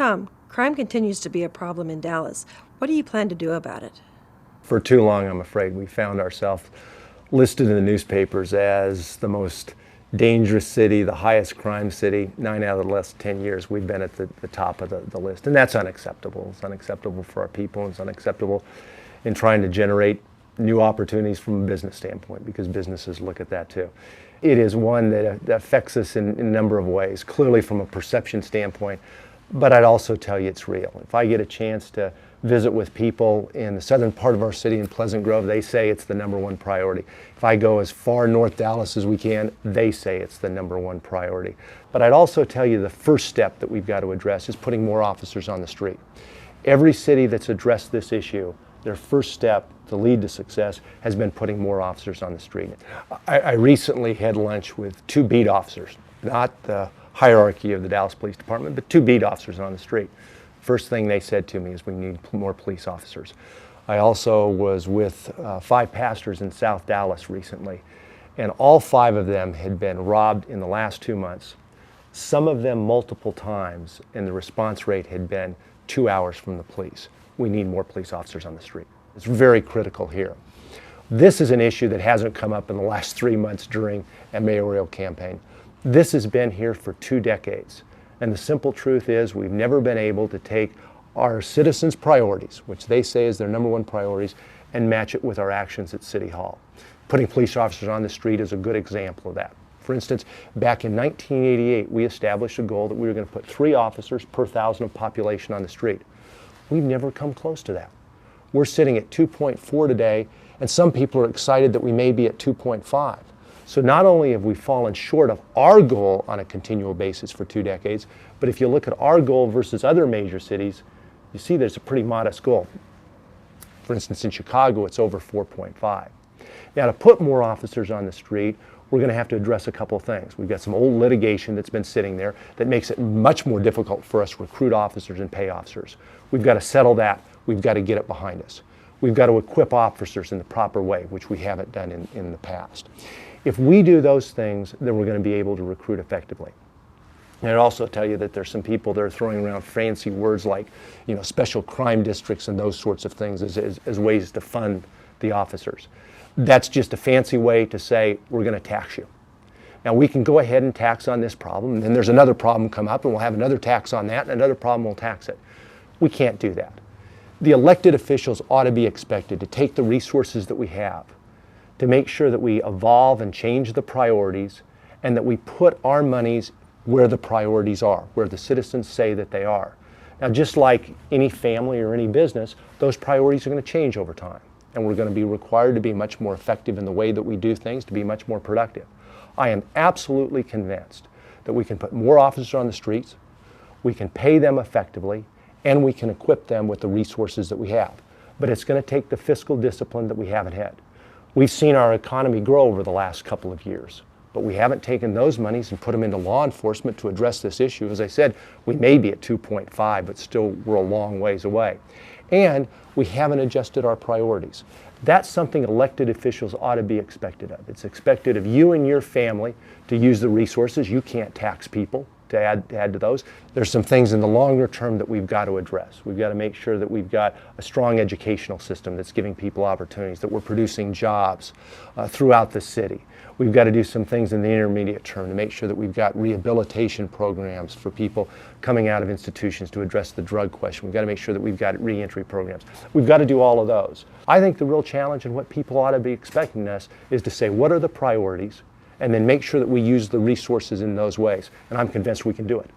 Tom, crime continues to be a problem in Dallas. What do you plan to do about it? For too long, I'm afraid, we found ourselves listed in the newspapers as the most dangerous city, the highest crime city. 9 out of the last 10 years, we've been at the top of the list. And that's unacceptable. It's unacceptable for our people. It's unacceptable in trying to generate new opportunities from a business standpoint, because businesses look at that too. It is one that affects us in a number of ways, clearly from a perception standpoint, but I'd also tell you it's real. If I get a chance to visit with people in the southern part of our city in Pleasant Grove, they say it's the #1 priority. If I go as far north Dallas as we can, they say it's the #1 priority. But I'd also tell you the first step that we've got to address is putting more officers on the street. Every city that's addressed this issue, their first step to lead to success has been putting more officers on the street. I recently had lunch with 2 beat officers, not the hierarchy of the Dallas Police Department, but 2 beat officers on the street. First thing they said to me is we need more police officers. I also was with 5 pastors in South Dallas recently, and all 5 of them had been robbed in the last 2 months, some of them multiple times, and the response rate had been 2 hours from the police. We need more police officers on the street. It's very critical here. This is an issue that hasn't come up in the last 3 months during a mayoral campaign. This has been here for 2 decades. And the simple truth is we've never been able to take our citizens' priorities, which they say is their #1 priorities, and match it with our actions at City Hall. Putting police officers on the street is a good example of that. For instance, back in 1988, we established a goal that we were going to put 3 officers per 1,000 of population on the street. We've never come close to that. We're sitting at 2.4 today, and some people are excited that we may be at 2.5. So not only have we fallen short of our goal on a continual basis for 2 decades, but if you look at our goal versus other major cities, you see there's a pretty modest goal. For instance, in Chicago, it's over 4.5. Now, to put more officers on the street, we're going to have to address a couple of things. We've got some old litigation that's been sitting there that makes it much more difficult for us to recruit officers and pay officers. We've got to settle that. We've got to get it behind us. We've got to equip officers in the proper way, which we haven't done in the past. If we do those things, then we're going to be able to recruit effectively. And I'd also tell you that there's some people that are throwing around fancy words like, special crime districts and those sorts of things as ways to fund the officers. That's just a fancy way to say we're going to tax you. Now, we can go ahead and tax on this problem, and then there's another problem come up, and we'll have another tax on that, and another problem we'll tax it. We can't do that. The elected officials ought to be expected to take the resources that we have to make sure that we evolve and change the priorities, and that we put our monies where the priorities are, where the citizens say that they are. Now, just like any family or any business, those priorities are going to change over time, and we're going to be required to be much more effective in the way that we do things, to be much more productive. I am absolutely convinced that we can put more officers on the streets, we can pay them effectively, and we can equip them with the resources that we have. But it's going to take the fiscal discipline that we haven't had. We've seen our economy grow over the last couple of years, but we haven't taken those monies and put them into law enforcement to address this issue. As I said, we may be at 2.5, but still we're a long ways away. And we haven't adjusted our priorities. That's something elected officials ought to be expected of. It's expected of you and your family to use the resources. You can't tax people to add to those. There's some things in the longer term that we've got to address. We've got to make sure that we've got a strong educational system that's giving people opportunities, that we're producing jobs throughout the city. We've got to do some things in the intermediate term to make sure that we've got rehabilitation programs for people coming out of institutions to address the drug question. We've got to make sure that we've got reentry programs. We've got to do all of those. I think the real challenge and what people ought to be expecting us is to say, what are the priorities? And then make sure that we use the resources in those ways. And I'm convinced we can do it.